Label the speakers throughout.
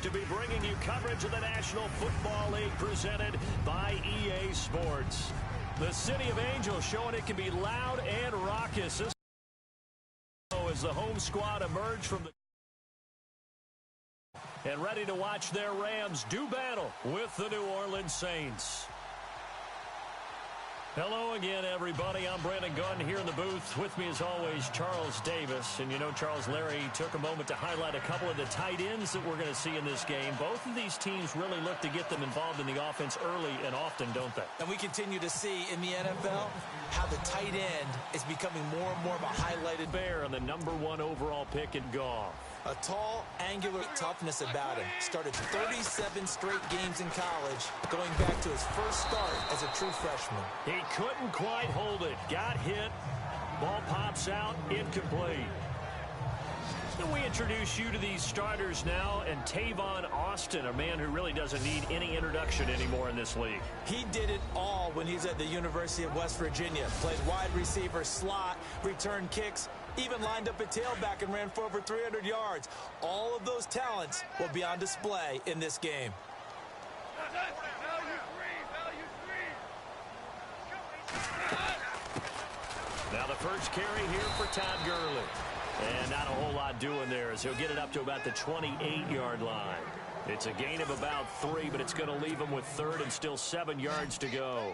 Speaker 1: to be bringing you coverage of the National Football League presented by EA Sports. The City of Angels showing it can be loud and raucous. This as the home squad emerge from the and ready to watch their Rams do battle with the New Orleans Saints. Hello again, everybody. I'm Brandon Gunn here in the booth. With me, as always, Charles Davis. And you know, Charles, Larry took a moment to highlight a couple of the tight ends that we're going to see in this game. Both of these teams really look to get them involved in the offense early and often, don't they?
Speaker 2: And we continue to see in the NFL how the tight end is becoming more and more of a highlighted
Speaker 1: bear on the #1 overall pick in golf.
Speaker 2: A tall, angular toughness about him. Started 37 straight games in college, going back to his first start as a true freshman.
Speaker 1: He couldn't quite hold it. Got hit. Ball pops out. Incomplete. And we introduce you to these starters now. And Tavon Austin, a man who really doesn't need any introduction anymore in this league.
Speaker 2: He did it all when he's at the University of West Virginia. Played wide receiver, slot, returned kicks, even lined up a tailback and ran for over 300 yards. All of those talents will be on display in this game.
Speaker 1: Now the first carry here for Todd Gurley. And not a whole lot doing there as he'll get it up to about the 28-yard line. It's a gain of about 3, but it's going to leave him with 3rd and still 7 yards to go.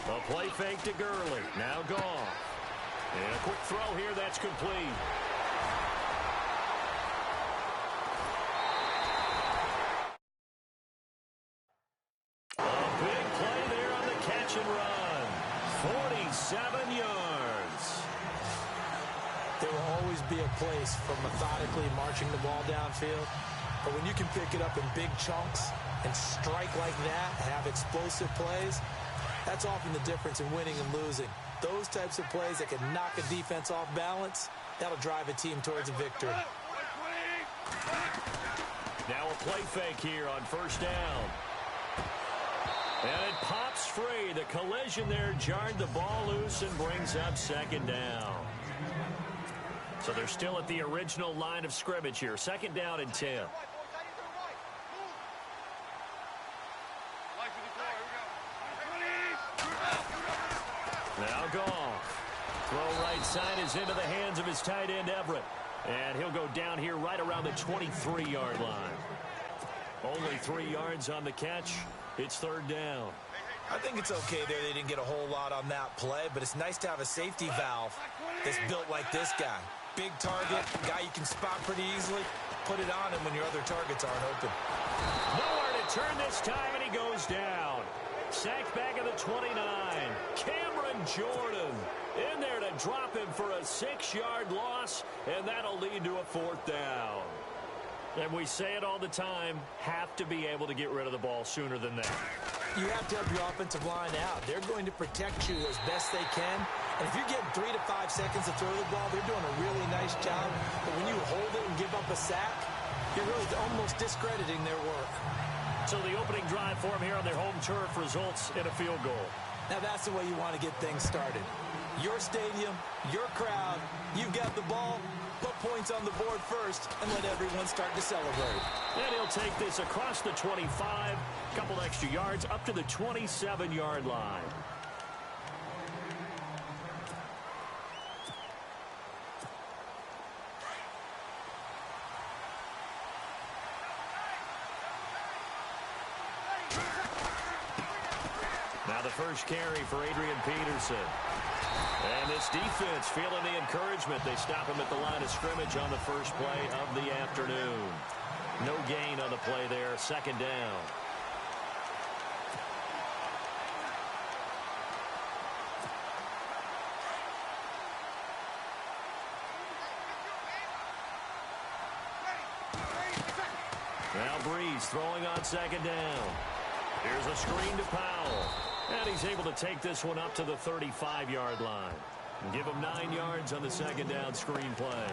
Speaker 1: A play fake to Gurley. Now gone. And a quick throw here that's complete. A big play there on the catch and run. 47 yards.
Speaker 2: There will always be a place for methodically marching the ball downfield. But when you can pick it up in big chunks and strike like that, have explosive plays, that's often the difference in winning and losing. Those types of plays that can knock a defense off balance, that'll drive a team towards a victory.
Speaker 1: Now a play fake here on first down. And it pops free. The collision there jarred the ball loose and brings up 2nd down. So they're still at the original line of scrimmage here. 2nd down and 10. Now Goff. Throw right side is into the hands of his tight end, Everett. And he'll go down here right around the 23-yard line. Only 3 yards on the catch. It's 3rd down.
Speaker 2: I think it's okay there they didn't get a whole lot on that play, but it's nice to have a safety valve that's built like this guy. Big target, guy you can spot pretty easily. Put it on him when your other targets aren't open.
Speaker 1: Nowhere to turn this time, and he goes down. Sacked back at the 29. Cameron Jordan in there to drop him for a 6-yard loss, and that'll lead to a 4th down. And we say it all the time, have to be able to get rid of the ball sooner than that.
Speaker 2: You have to help your offensive line out. They're going to protect you as best they can. And if you get 3 to 5 seconds to throw the ball, they're doing a really nice job. But when you hold it and give up a sack, you're really almost discrediting their work.
Speaker 1: So the opening drive for them here on their home turf results in a field goal.
Speaker 2: Now that's the way you want to get things started. Your stadium, your crowd, you've got the ball. Put points on the board first and let everyone start to celebrate.
Speaker 1: And he'll take this across the 25, couple extra yards up to the 27-yard line. Now the first carry for Adrian Peterson. And this defense feeling the encouragement. They stop him at the line of scrimmage on the first play of the afternoon. No gain on the play there. 2nd down. Now Breeze throwing on 2nd down. Here's a screen to Powell. And he's able to take this one up to the 35-yard line. And give him 9 yards on the 2nd down screen play.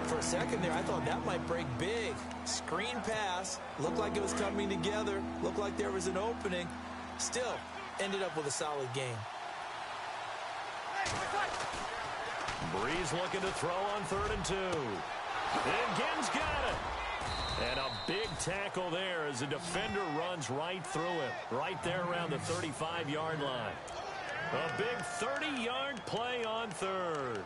Speaker 2: For a second there, I thought that might break big. Screen pass. Looked like it was coming together. Looked like there was an opening. Still, ended up with a solid game.
Speaker 1: Breeze looking to throw on 3rd and 2. And Ginn's got it. And a big tackle there as the defender runs right through him. Right there around the 35-yard line. A big 30-yard play on 3rd.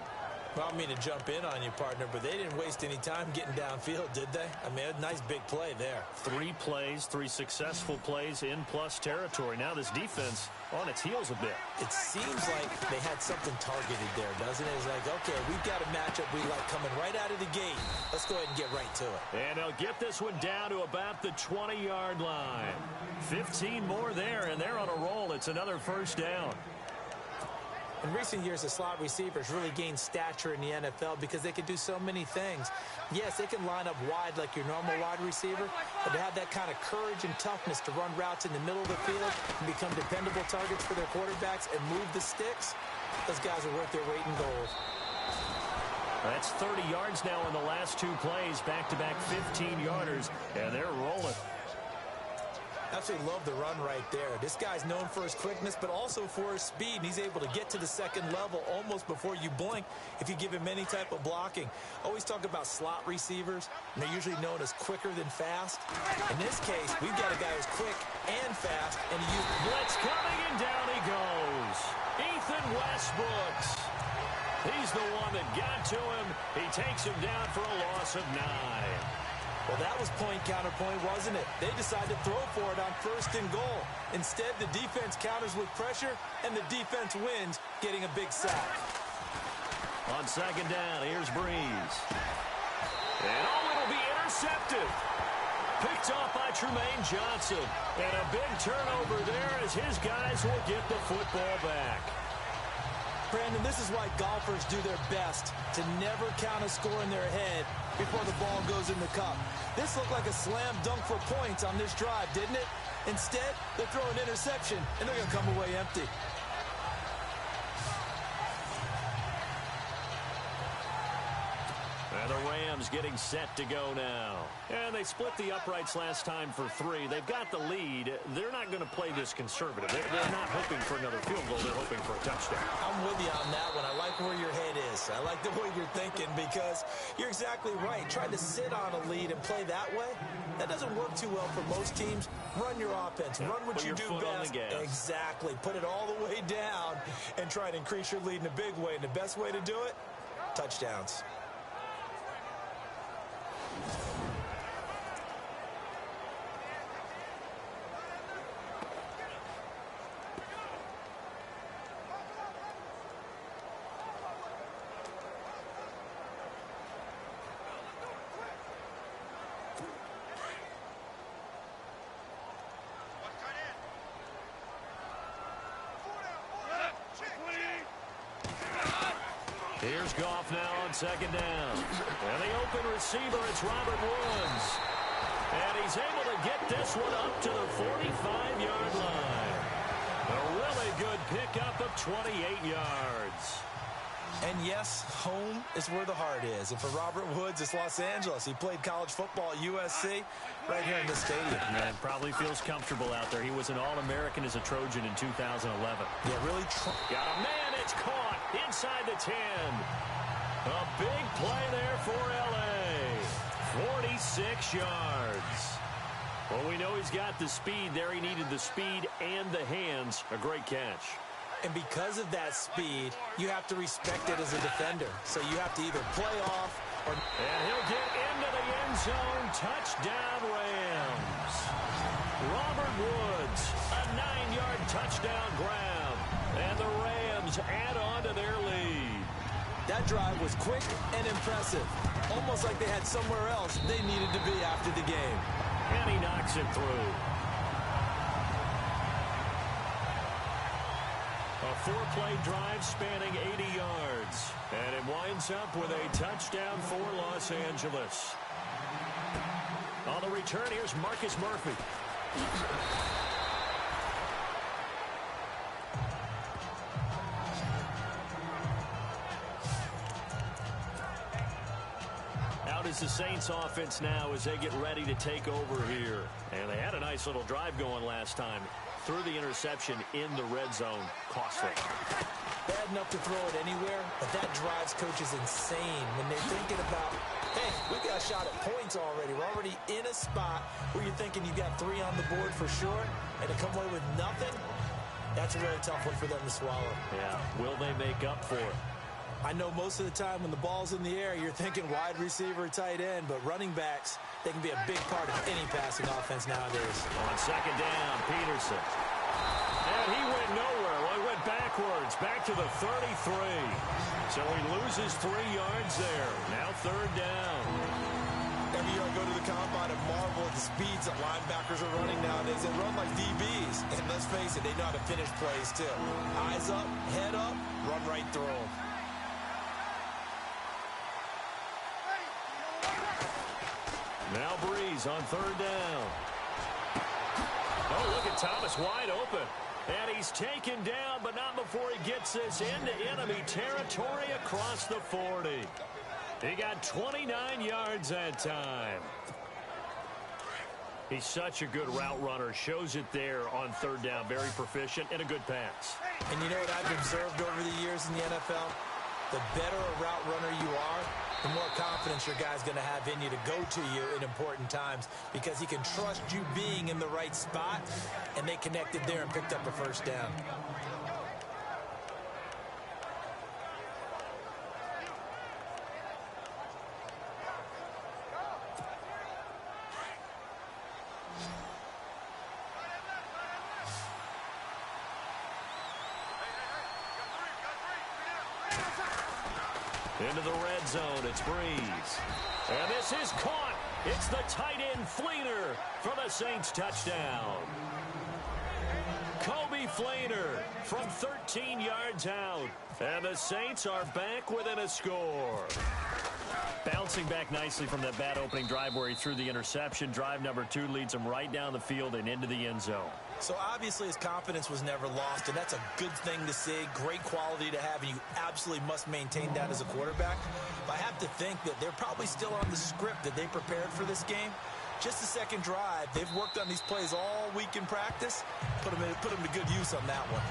Speaker 2: Well, I don't mean to jump in on you, partner, but they didn't waste any time getting downfield, did they? I mean, a nice big play there.
Speaker 1: 3 plays, 3 successful plays in plus territory. Now this defense on its heels a bit.
Speaker 2: It seems like they had something targeted there, doesn't it? It's like, okay, we've got a matchup we like coming right out of the gate. Let's go ahead and get right to it.
Speaker 1: And they'll get this one down to about the 20-yard line. 15 more there, and they're on a roll. It's another first down.
Speaker 2: In recent years, the slot receivers really gained stature in the NFL because they can do so many things. Yes, they can line up wide like your normal wide receiver, but to have that kind of courage and toughness to run routes in the middle of the field and become dependable targets for their quarterbacks and move the sticks, those guys are worth their weight in gold.
Speaker 1: That's 30 yards now in the last 2 plays, back-to-back 15-yarders, and they're rolling.
Speaker 2: Absolutely love the run right there. This guy's known for his quickness, but also for his speed. And he's able to get to the second level almost before you blink if you give him any type of blocking. Always talk about slot receivers, and they're usually known as quicker than fast. In this case, we've got a guy who's quick and fast, and he used
Speaker 1: blitz coming, and down he goes. Ethan Westbrooks. He's the one that got to him. He takes him down for a loss of 9.
Speaker 2: Well, that was point counterpoint, wasn't it? They decided to throw for it on 1st and goal. Instead, the defense counters with pressure, and the defense wins, getting a big sack.
Speaker 1: On 2nd down, here's Breeze. And it'll be intercepted. Picked off by Tremaine Johnson. And a big turnover there as his guys will get the football back.
Speaker 2: Brandon, this is why golfers do their best to never count a score in their head before the ball goes in the cup. This looked like a slam dunk for points on this drive, didn't it? Instead, they throw an interception, and they're going to come away empty.
Speaker 1: And the Rams getting set to go now. And they split the uprights last time for 3. They've got the lead. They're not going to play this conservative. They're not hoping for another field goal. They're hoping for a touchdown.
Speaker 2: I'm with you on that one. I like where your head is. I like the way you're thinking because you're exactly right. Trying to sit on a lead and play that way, that doesn't work too well for most teams. Run your offense. Run what you do best. Exactly. Put it all the way down and try to increase your lead in a big way. And the best way to do it, touchdowns.
Speaker 1: Here's Goff now on 2nd down. And the open receiver, it's Robert Woods. And he's able to get this one up to the 45-yard line. A really good pickup of 28 yards.
Speaker 2: And yes, home is where the heart is. And for Robert Woods, it's Los Angeles. He played college football at USC right here in this stadium.
Speaker 1: And probably feels comfortable out there. He was an All-American as a Trojan in 2011.
Speaker 2: Yeah, really.
Speaker 1: Got a man. It's caught inside the 10. A big play there for L.A. 46 yards. Well, we know he's got the speed there. He needed the speed and the hands. A great catch.
Speaker 2: And because of that speed, you have to respect it as a defender. So you have to either play off or...
Speaker 1: And he'll get into the end zone. Touchdown, Rams. Robert Woods, a 9-yard touchdown grab. And the Rams add on to their lead.
Speaker 2: That drive was quick and impressive. Almost like they had somewhere else they needed to be after the game.
Speaker 1: And he knocks it through. A 4-play drive spanning 80 yards. And it winds up with a touchdown for Los Angeles. On the return, here's Marcus Murphy. Out is the Saints offense now as they get ready to take over here. And they had a nice little drive going last time. Threw the interception in the red zone. Costly.
Speaker 2: Bad enough to throw it anywhere, but that drives coaches insane when they're thinking about, hey, we got a shot at points already. We're already in a spot where you're thinking you got 3 on the board for sure, and to come away with nothing, that's a really tough one for them to swallow.
Speaker 1: Yeah, will they make up for it?
Speaker 2: I know most of the time when the ball's in the air, you're thinking wide receiver, tight end, but running backs, they can be a big part of any passing offense nowadays.
Speaker 1: On second down, Peterson. And he went nowhere. Well, he went backwards, back to the 33. So he loses 3 yards there. Now third down.
Speaker 2: Every year I go to the combine and marvel at the speeds that linebackers are running nowadays. They run like DBs. And let's face it, they know how to finish plays too. Eyes up, head up, run right through them.
Speaker 1: Now Breeze on third down. Oh, look at Thomas wide open. And he's taken down, but not before he gets this into enemy territory across the 40. He got 29 yards that time. He's such a good route runner. Shows it there on third down. Very proficient and a good pass.
Speaker 2: And you know what I've observed over the years in the NFL? The better a route runner you are, the more confidence your guy's going to have in you to go to you in important times because he can trust you being in the right spot, and they connected there and picked up a first down.
Speaker 1: Into the red zone, it's Breeze. And this is caught. It's the tight end Fleener for the Saints touchdown. Kobe Fleener from 13 yards out. And the Saints are back within a score. Bouncing back nicely from that bad opening drive where he threw the interception. Drive number 2 leads him right down the field and into the end zone.
Speaker 2: So obviously his confidence was never lost, and that's a good thing to see, great quality to have, and you absolutely must maintain that as a quarterback. But I have to think that they're probably still on the script that they prepared for this game. Just the second drive, they've worked on these plays all week in practice. Put them to good use on that one.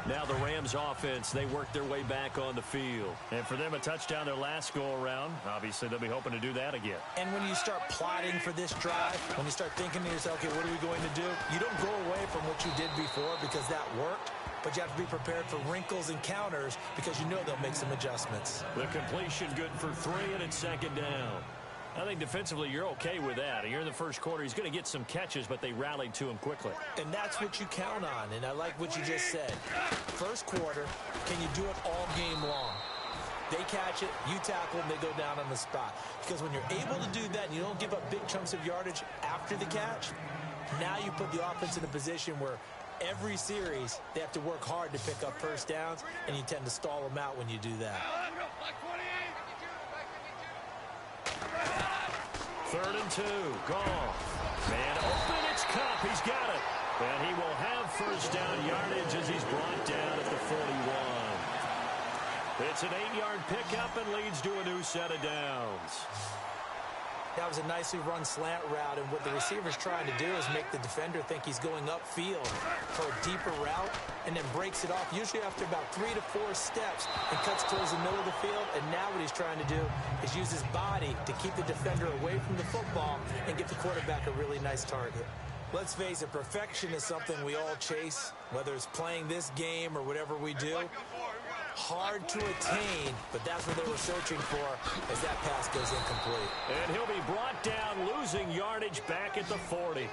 Speaker 1: Now the Rams offense, they work their way back on the field. And for them, a touchdown their last go-around. Obviously, they'll be hoping to do that again.
Speaker 2: And when you start plotting for this drive, when you start thinking to yourself, okay, what are we going to do? You don't go away from what you did before because that worked. But you have to be prepared for wrinkles and counters because you know they'll make some adjustments.
Speaker 1: The completion good for 3, and it's second down. I think defensively you're okay with that. You're in the first quarter. He's going to get some catches, but they rallied to him quickly.
Speaker 2: And that's what you count on, and I like what you just said. First quarter, can you do it all game long? They catch it, you tackle, and they go down on the spot. Because when you're able to do that and you don't give up big chunks of yardage after the catch, now you put the offense in a position where every series they have to work hard to pick up first downs, and you tend to stall them out when you do that.
Speaker 1: 3rd and 2. Goff. Man open. It's Cup. He's got it. And he will have first down yardage as he's brought down at the 41. It's an 8-yard pickup and leads to a new set of downs.
Speaker 2: That was a nicely run slant route, and what the receiver's trying to do is make the defender think he's going upfield for a deeper route and then breaks it off, usually after about 3 to 4 steps, and cuts towards the middle of the field. And now what he's trying to do is use his body to keep the defender away from the football and give the quarterback a really nice target. Let's face it, perfection is something we all chase, whether it's playing this game or whatever we do. Hard to attain, but that's what they were searching for as that pass goes incomplete.
Speaker 1: And he'll be brought down, losing yardage back at the 40.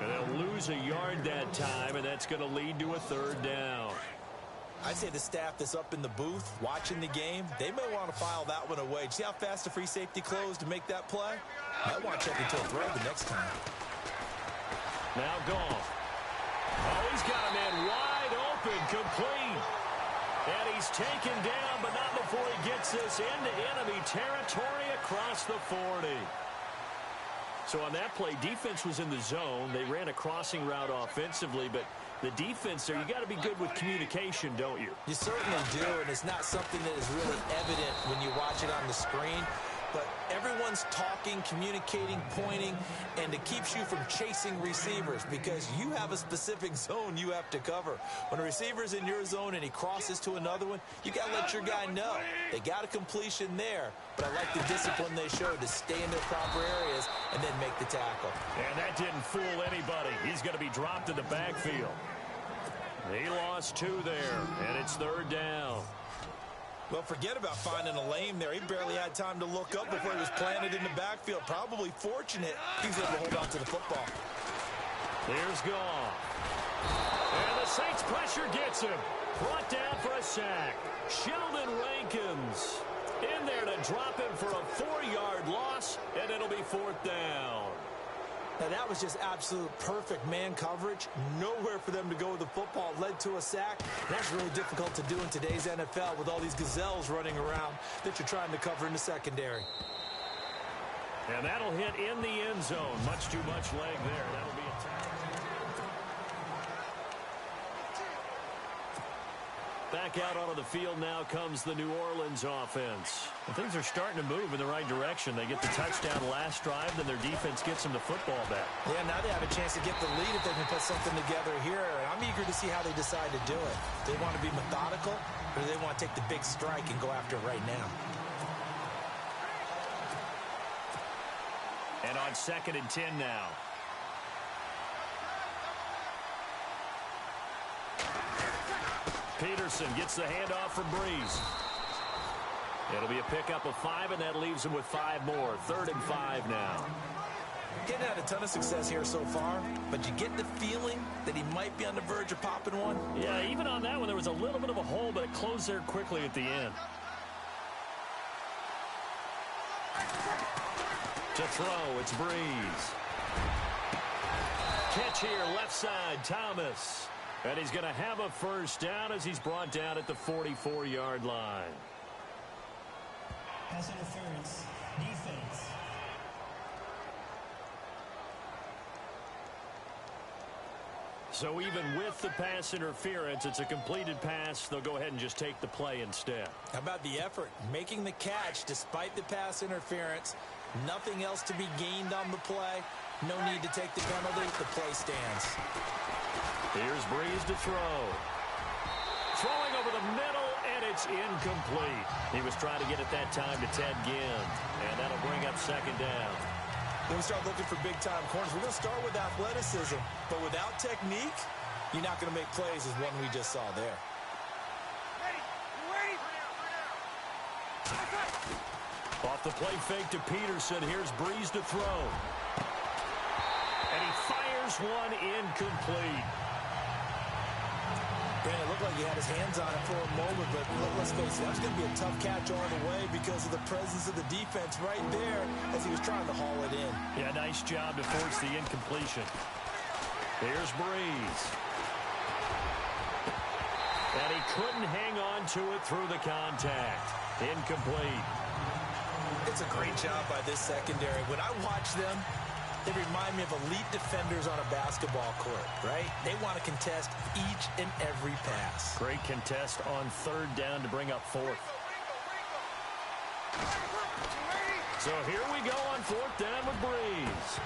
Speaker 1: And they'll lose a yard that time, and that's going to lead to a 3rd down.
Speaker 2: I'd say the staff that's up in the booth watching the game, they may want to file that one away. See how fast the free safety closed to make that play? Might want to check into a throw the next time.
Speaker 1: Now Goff. Oh, he's got a man wide open, complete. And he's taken down, but not before he gets this into enemy territory across the 40. So on that play, defense was in the zone. They ran a crossing route offensively, but the defense there, you got to be good with communication, don't you?
Speaker 2: You certainly do, and it's not something that is really evident when you watch it on the screen. but everyone's talking, communicating, pointing, and it keeps you from chasing receivers because you have a specific zone you have to cover. When a receiver's in your zone and he crosses to another one, you got to let your guy know. They got a completion there, but I like the discipline they showed to stay in their proper areas and then make the tackle.
Speaker 1: And that didn't fool anybody. He's going to be dropped in the backfield. He lost 2 there, and it's 3rd down.
Speaker 2: Well, forget about finding a lane there. He barely had time to look up before he was planted in the backfield. Probably fortunate he's able to hold on to the football.
Speaker 1: Here's Goff. And the Saints pressure gets him. Brought down for a sack. Sheldon Rankins in there to drop him for a 4-yard loss, and it'll be 4th down.
Speaker 2: Now, that was just absolute perfect man coverage. Nowhere for them to go with the football. Led to a sack. That's really difficult to do in today's NFL with all these gazelles running around that you're trying to cover in the secondary.
Speaker 1: And that'll hit in the end zone. Much too much leg there. That'll be a tackle. Back out onto the field now comes the New Orleans offense. And things are starting to move in the right direction. They get the touchdown last drive, then their defense gets them the football back.
Speaker 2: Yeah, now they have a chance to get the lead if they can put something together here. And I'm eager to see how they decide to do it. They want to be methodical, or do they want to take the big strike and go after it right now?
Speaker 1: And on 2nd and 10 now. Peterson gets the handoff from Breeze. It'll be a pickup of 5, and that leaves him with 5 more. 3rd and 5 now.
Speaker 2: Getting had a ton of success here so far, but you get the feeling that he might be on the verge of popping one.
Speaker 1: Yeah, even on that one, there was a little bit of a hole, but it closed there quickly at the end. To throw, it's Breeze. Catch here, left side, Thomas. And he's going to have a 1st down as he's brought down at the 44-yard line.
Speaker 3: Pass interference, defense.
Speaker 1: So even with the pass interference, it's a completed pass. They'll go ahead and just take the play instead.
Speaker 2: How about the effort? Making the catch despite the pass interference. Nothing else to be gained on the play. No need to take the penalty. The play stands.
Speaker 1: Here's Breeze to throw. Throwing over the middle, and it's incomplete. He was trying to get it that time to Ted Ginn, and that'll bring up 2nd down.
Speaker 2: When we start looking for big-time corners, we're going to start with athleticism. But without technique, you're not going to make plays as one we just saw there.
Speaker 1: Off the play fake to Peterson. Here's Breeze to throw. And he fires one incomplete.
Speaker 2: Brandon, it looked like he had his hands on it for a moment, but let's face it, that was going to be a tough catch all the way because of the presence of the defense right there as he was trying to haul it in.
Speaker 1: Yeah, nice job to force the incompletion. Here's Breeze. And he couldn't hang on to it through the contact. Incomplete.
Speaker 2: It's a great job by this secondary. When I watch them, they remind me of elite defenders on a basketball court, right? They want to contest each and every pass.
Speaker 1: Great contest on 3rd down to bring up 4th. So here we go on 4th down with Breeze.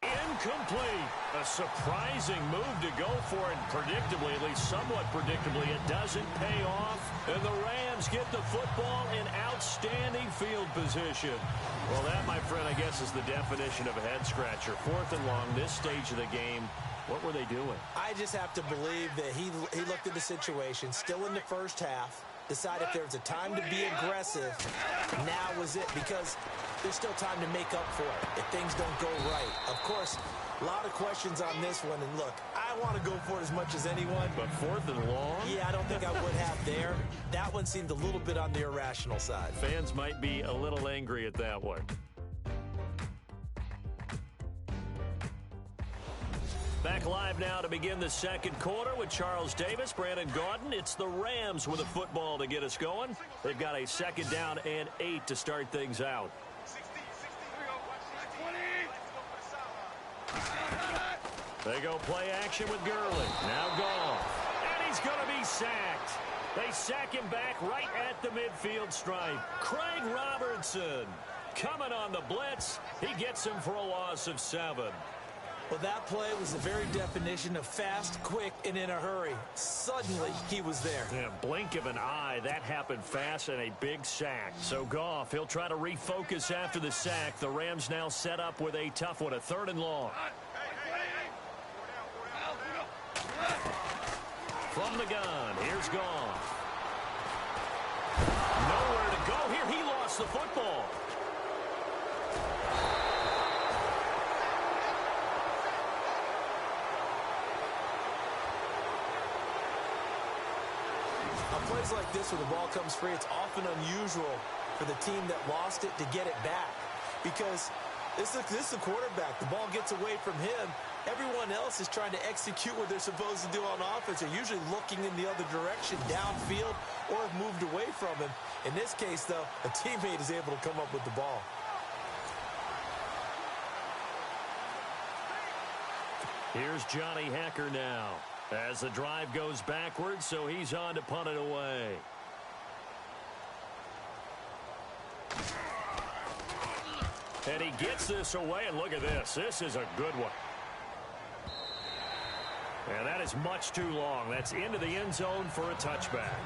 Speaker 1: Incomplete. A surprising move to go for it. Predictably, at least somewhat predictably, it doesn't pay off. And the Rams get the football in outstanding field position. Well, that, my friend, I guess is the definition of a head-scratcher. 4th and long, this stage of the game. What were they doing?
Speaker 2: I just have to believe that he looked at the situation, still in the first half, decided if there was a time to be aggressive, now was it, because there's still time to make up for it if things don't go right. Of course, a lot of questions on this one, and look, I want to go for it as much as anyone.
Speaker 1: But 4th and long?
Speaker 2: Yeah, I don't think I would have there. That one seemed a little bit on the irrational side.
Speaker 1: Fans might be a little angry at that one. Back live now to begin the second quarter with Charles Davis, Brandon Gaudin. It's the Rams with a football to get us going. They've got a 2nd down and 8 to start things out. They go play action with Gurley. Now Goff. And he's going to be sacked. They sack him back right at the midfield stripe. Craig Robertson coming on the blitz. He gets him for a loss of 7.
Speaker 2: Well, that play was the very definition of fast, quick, and in a hurry. Suddenly, he was there.
Speaker 1: Yeah, blink of an eye. That happened fast and a big sack. So Goff, he'll try to refocus after the sack. The Rams now set up with a tough one, a 3rd and long. From the gun, here's Goff. Nowhere to go here. He lost the football.
Speaker 2: Plays like this where the ball comes free, it's often unusual for the team that lost it to get it back, because this is a quarterback. The ball gets away from him. Everyone else is trying to execute what they're supposed to do on offense. They're usually looking in the other direction, downfield, or have moved away from him. In this case, though, a teammate is able to come up with the ball.
Speaker 1: Here's Johnny Hacker now as the drive goes backwards, so he's on to punt it away. And he gets this away, and look at this. This is a good one. And that is much too long. That's into the end zone for a touchback.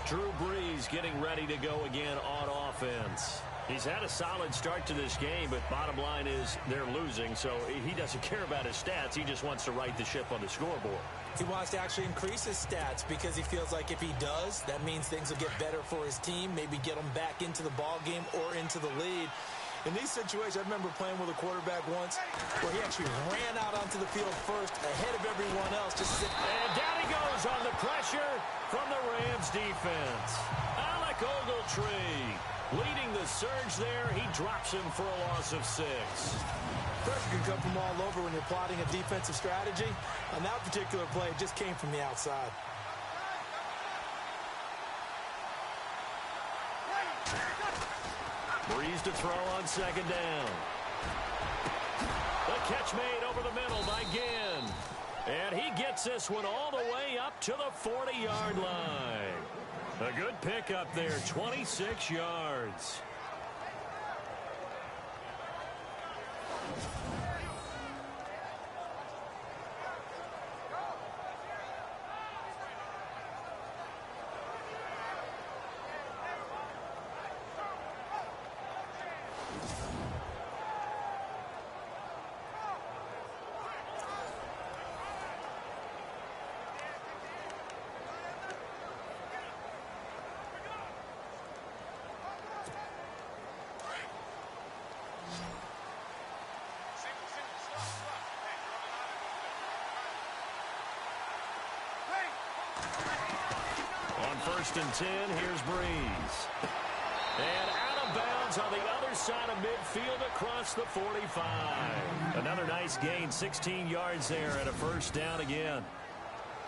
Speaker 1: Drew Brees getting ready to go again on offense. He's had a solid start to this game, but bottom line is they're losing, so he doesn't care about his stats. He just wants to right the ship on the scoreboard.
Speaker 2: He wants to actually increase his stats because he feels like if he does, that means things will get better for his team, maybe get them back into the ball game or into the lead. In these situations, I remember playing with a quarterback once where he actually ran out onto the field first ahead of everyone else.
Speaker 1: And down he goes on the pressure from the Rams defense. Alec Ogletree leading the surge there. He drops him for a loss of 6.
Speaker 2: Pressure can come from all over when you're plotting a defensive strategy. On that particular play, it just came from the outside.
Speaker 1: Brees to throw on 2nd down. The catch made over the middle by Ginn. And he gets this one all the way up to the 40-yard line. A good pickup there, 26 yards. On 1st and 10, here's Brees. And out of bounds on the other side of midfield across the 45. Another nice gain, 16 yards there and a 1st down again.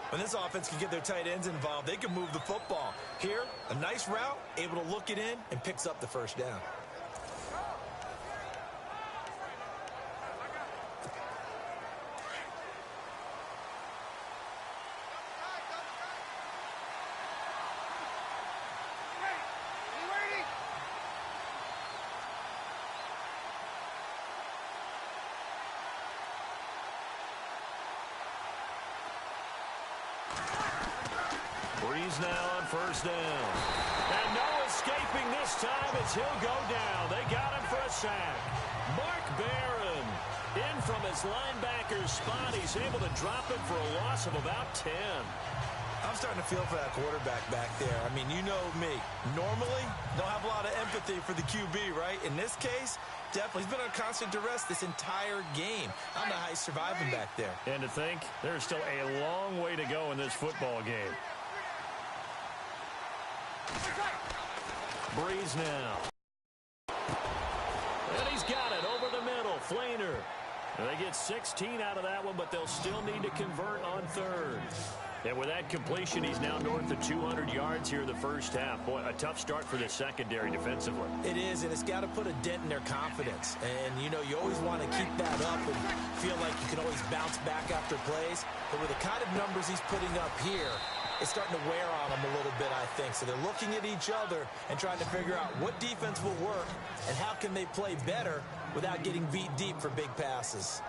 Speaker 2: When this offense can get their tight ends involved, they can move the football. Here, a nice route, able to look it in, and picks up the 1st down.
Speaker 1: Breeze now on first down. And no escaping this time as he'll go down. They got him for a sack. Mark Barron in from his linebacker spot. He's able to drop him for a loss of about 10.
Speaker 2: I'm starting to feel for that quarterback back there. I mean, you know me. Normally, don't have a lot of empathy for the QB, right? In this case, definitely. He's been on constant duress this entire game. I don't know how he's surviving back there.
Speaker 1: And to think, there's still a long way to go in this football game. Breeze now. And he's got it over the middle. Flainer. And they get 16 out of that one, but they'll still need to convert on third. And with that completion, he's now north of 200 yards here in the first half. Boy, a tough start for the secondary defensively.
Speaker 2: It is, and it's got to put a dent in their confidence. And, you know, you always want to keep that up and feel like you can always bounce back after plays. But with the kind of numbers he's putting up here, it's starting to wear on them a little bit, I think. So they're looking at each other and trying to figure out what defense will work and how can they play better without getting beat deep for big passes.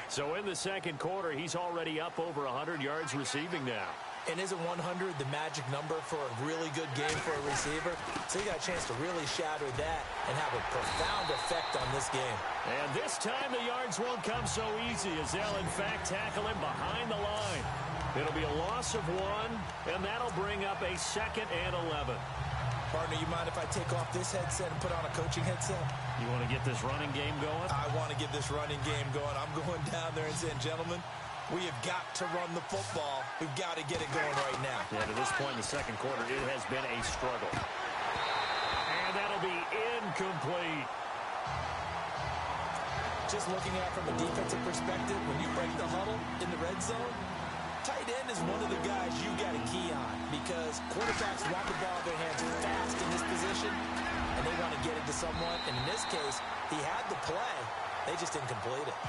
Speaker 1: So in the second quarter, he's already up over 100 yards receiving now.
Speaker 2: And isn't 100 the magic number for a really good game for a receiver? So you got a chance to really shatter that and have a profound effect on this game.
Speaker 1: And this time the yards won't come so easy as they'll in fact tackle him behind the line. It'll be a loss of 1, and that'll bring up a 2nd and 11.
Speaker 2: Partner, you mind if I take off this headset and put on a coaching headset?
Speaker 1: You want to get this running game going?
Speaker 2: I want to get this running game going. I'm going down there and saying, gentlemen, we have got to run the football. We've got to get it going right now.
Speaker 1: Yeah, to this point in the second quarter, it has been a struggle. And that'll be incomplete.
Speaker 2: Just looking at it from a defensive perspective, when you break the huddle in the red zone, tight end is one of the guys you got to key on because quarterbacks want the ball in their hands fast in this position, and they want to get it to someone. And in this case, he had the play. They just didn't complete it.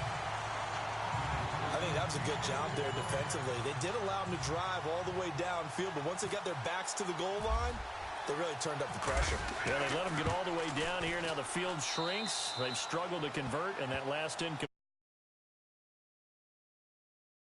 Speaker 2: I think that was a good job there defensively. They did allow him to drive all the way downfield, but once they got their backs to the goal line, they really turned up the pressure.
Speaker 1: Yeah, they let him get all the way down here. Now the field shrinks. They've struggled to convert, and that last incomplete.